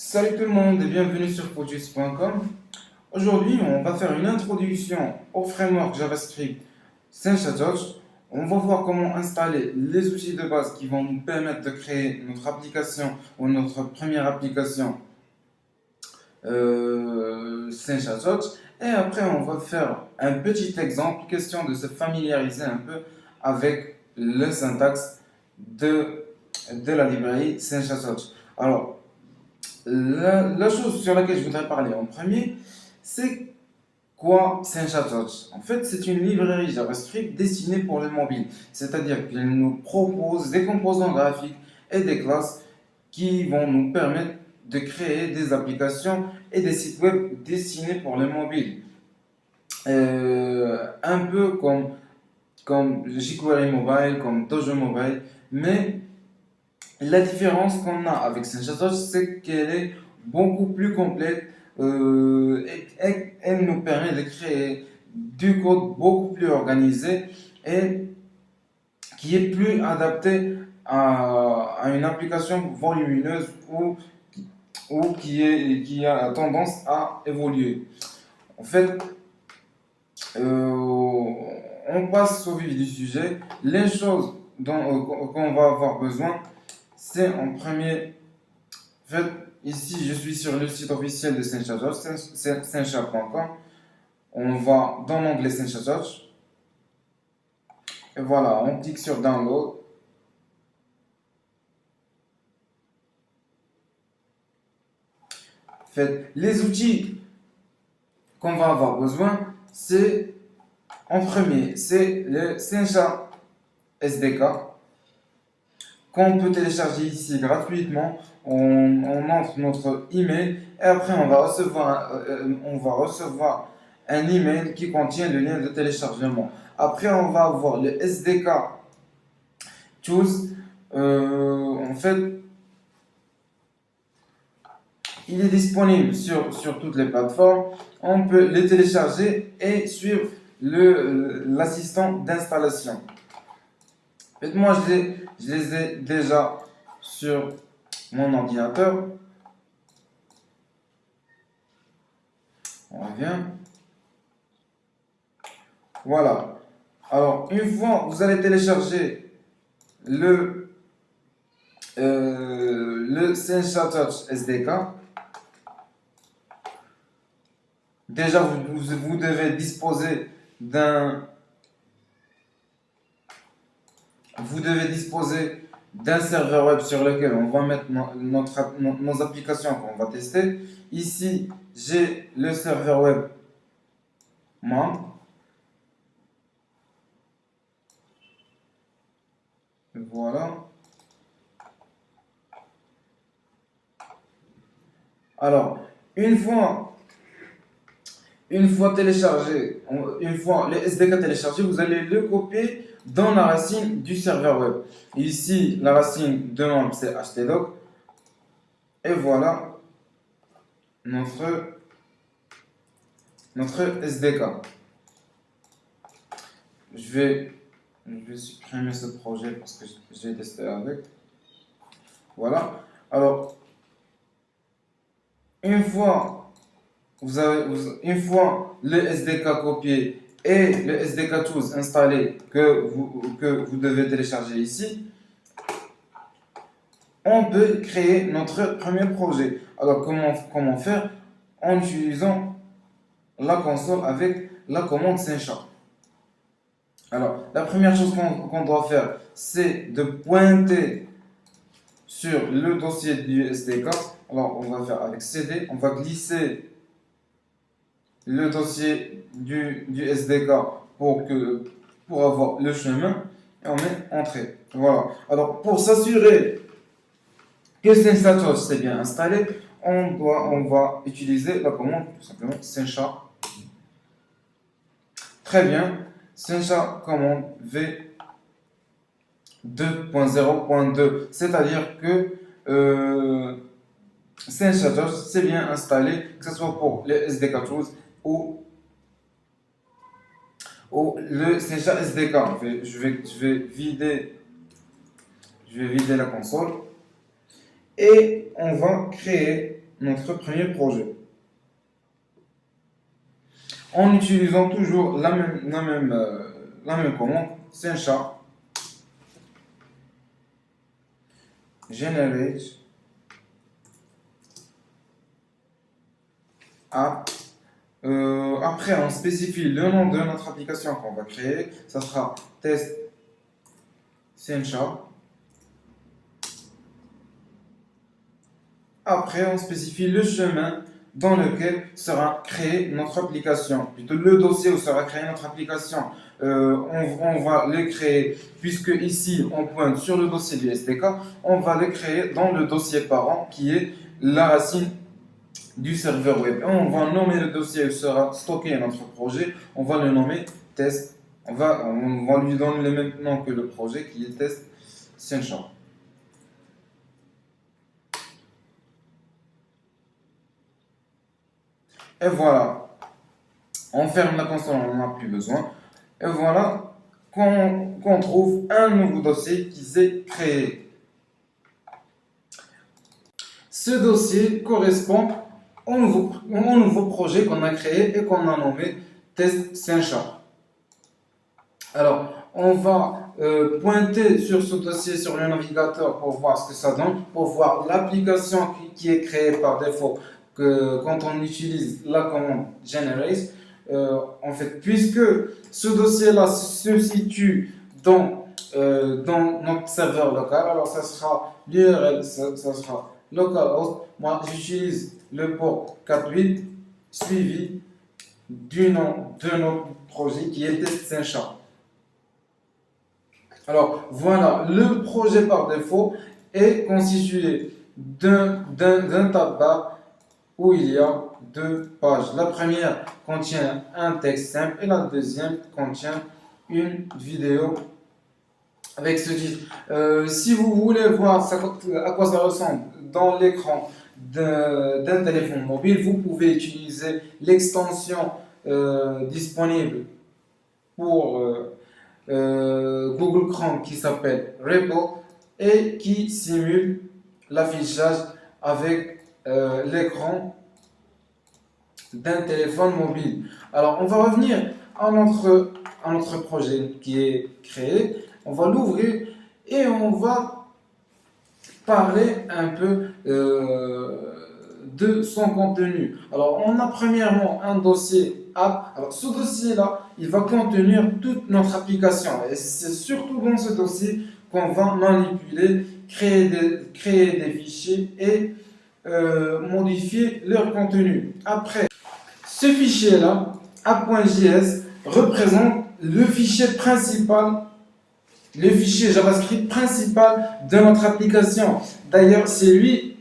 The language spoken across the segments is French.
Salut tout le monde et bienvenue sur Fujis.com. Aujourd'hui, on va faire une introduction au framework JavaScript Sencha. On va voir comment installer les outils de base qui vont nous permettre de créer notre application ou notre première application Sencha. Et après, on va faire un petit exemple, question de se familiariser un peu avec le syntaxe de la librairie Sencha. Alors, la chose sur laquelle je voudrais parler en premier, c'est quoi Sencha. En fait, c'est une librairie JavaScript destinée pour le mobile. C'est-à-dire qu'elle nous propose des composants graphiques et des classes qui vont nous permettre de créer des applications et des sites web destinés pour le mobile. Un peu comme jQuery Mobile, comme Dojo Mobile, mais la différence qu'on a avec Sencha, c'est qu'elle est beaucoup plus complète et elle nous permet de créer du code beaucoup plus organisé et qui est plus adapté à une application volumineuse ou qui a tendance à évoluer. En fait, on passe au vif du sujet. Les choses qu'on va avoir besoin, c'est en premier. En fait, ici, je suis sur le site officiel de Sencha, sencha.com. On va dans l'onglet Sencha. Et voilà, on clique sur Download. En fait, les outils qu'on va avoir besoin, c'est en premier, c'est le Sencha SDK qu'on peut télécharger ici gratuitement. On entre notre email et après on va recevoir un email qui contient le lien de téléchargement. Après on va avoir le SDK Tools. En fait, il est disponible sur toutes les plateformes. On peut les télécharger et suivre l'assistant d'installation. En fait, moi, je les ai déjà sur mon ordinateur. On revient. Voilà. Alors, une fois vous allez télécharger le Sencha SDK, déjà vous devez disposer d'un serveur web sur lequel on va mettre nos applications qu'on va tester. Ici, j'ai le serveur web membre. Voilà. Alors, une fois téléchargé, une fois le SDK téléchargé, vous allez le copier dans la racine du serveur web. Ici, la racine de membre, c'est htdoc. Et voilà notre SDK. Je vais supprimer ce projet parce que j'ai testé avec. Voilà. Alors, une fois le SDK copié et le SDK Tools installé que vous devez télécharger ici, on peut créer notre premier projet. Alors, comment faire? En utilisant la console avec la commande Sencha. Alors, la première chose qu'on doit faire, c'est de pointer sur le dossier du SDK. Alors, on va faire avec CD, on va glisser le dossier du SDK pour avoir le chemin et on met entrée. Voilà. Alors, pour s'assurer que Sencha c'est bien installé, on va utiliser la commande tout simplement Sencha. Très bien. Sencha commande v 2.0.2, c'est-à-dire que Sencha c'est bien installé, que ce soit pour les SDK Tools ou le Sencha SDK. Je vais vider la console et on va créer notre premier projet. En utilisant toujours la même commande, synsharp generate app. Après, on spécifie le nom de notre application qu'on va créer. Ça sera test synsharp. Après, on spécifie le chemin dans lequel sera créée notre application, plutôt le dossier où sera créée notre application. On va le créer, puisque ici on pointe sur le dossier du SDK, on va le créer dans le dossier parent qui est la racine du serveur web. On va nommer le dossier où sera stocké notre projet, on va le nommer test. On va lui donner le même nom que le projet qui est test synsharp. Et voilà, on ferme la console, on n'en a plus besoin. Et voilà qu'on trouve un nouveau dossier qui s'est créé. Ce dossier correspond au nouveau projet qu'on a créé et qu'on a nommé test synsharp. Alors, on va pointer sur ce dossier sur le navigateur pour voir ce que ça donne, pour voir l'application qui est créée par défaut quand on utilise la commande generate. En fait, puisque ce dossier-là se situe dans notre serveur local, alors ça sera l'URL, ça sera localhost. Moi, j'utilise le port 48 suivi du nom de notre projet qui est test synsharp. Alors voilà, le projet par défaut est constitué d'un tab bar où il y a deux pages. La première contient un texte simple et la deuxième contient une vidéo avec ce titre. Si vous voulez voir à quoi ça ressemble dans l'écran d'un téléphone mobile, vous pouvez utiliser l'extension disponible pour Google Chrome qui s'appelle Ripple et qui simule l'affichage avec l'écran d'un téléphone mobile. Alors, on va revenir à notre projet qui est créé. On va l'ouvrir et on va parler un peu de son contenu. Alors, on a premièrement un dossier app. Alors, ce dossier-là, il va contenir toute notre application. Et c'est surtout dans ce dossier qu'on va manipuler, créer des fichiers et modifier leur contenu. Après, ce fichier-là, app.js, représente le fichier principal, le fichier JavaScript principal de notre application. D'ailleurs, c'est lui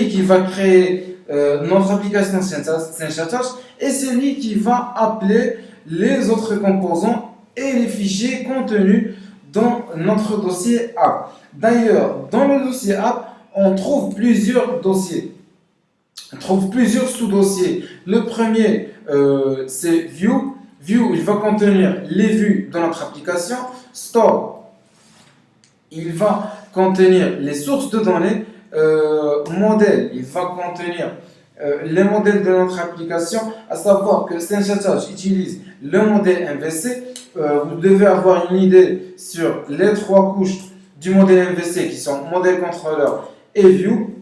qui va créer notre application synsharp et c'est lui qui va appeler les autres composants et les fichiers contenus dans notre dossier app. D'ailleurs, dans le dossier app, on trouve plusieurs dossiers. On trouve plusieurs sous-dossiers. Le premier, c'est View. View, il va contenir les vues de notre application. Store, il va contenir les sources de données. Modèle, il va contenir les modèles de notre application, à savoir que synsharp utilise le modèle MVC. Vous devez avoir une idée sur les trois couches du modèle MVC qui sont modèle contrôleur et view.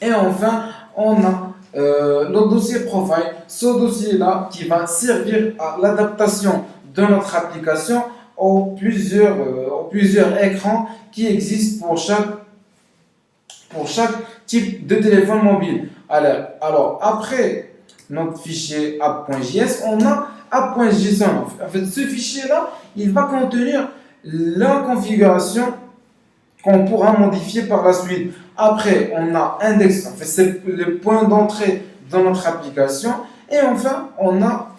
Et enfin, on a le dossier profile, ce dossier-là qui va servir à l'adaptation de notre application aux plusieurs écrans qui existent pour chaque type de téléphone mobile. Alors après notre fichier app.js, on a app.json. En fait, ce fichier-là, il va contenir la configuration qu'on pourra modifier par la suite. Après, on a index, en fait, c'est le point d'entrée dans notre application. Et enfin, on a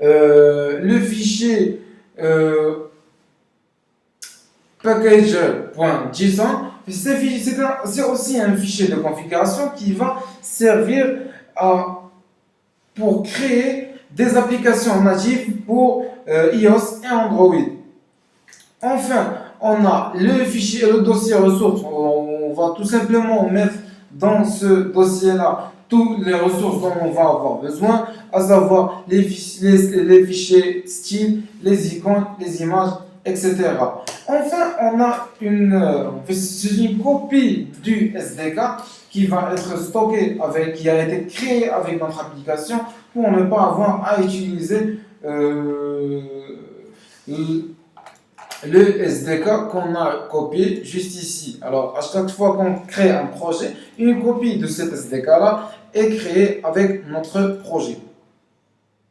le fichier package.json. C'est aussi un fichier de configuration qui va servir pour créer des applications natives pour iOS et Android. Enfin, on a le fichier, le dossier ressources. On va tout simplement mettre dans ce dossier-là toutes les ressources dont on va avoir besoin, à savoir les fichiers style, les icônes, les images, etc. Enfin, on a c'est une copie du SDK qui va être stocké qui a été créé avec notre application pour ne pas avoir à utiliser le SDK qu'on a copié juste ici. Alors, à chaque fois qu'on crée un projet, une copie de cet SDK-là est créée avec notre projet.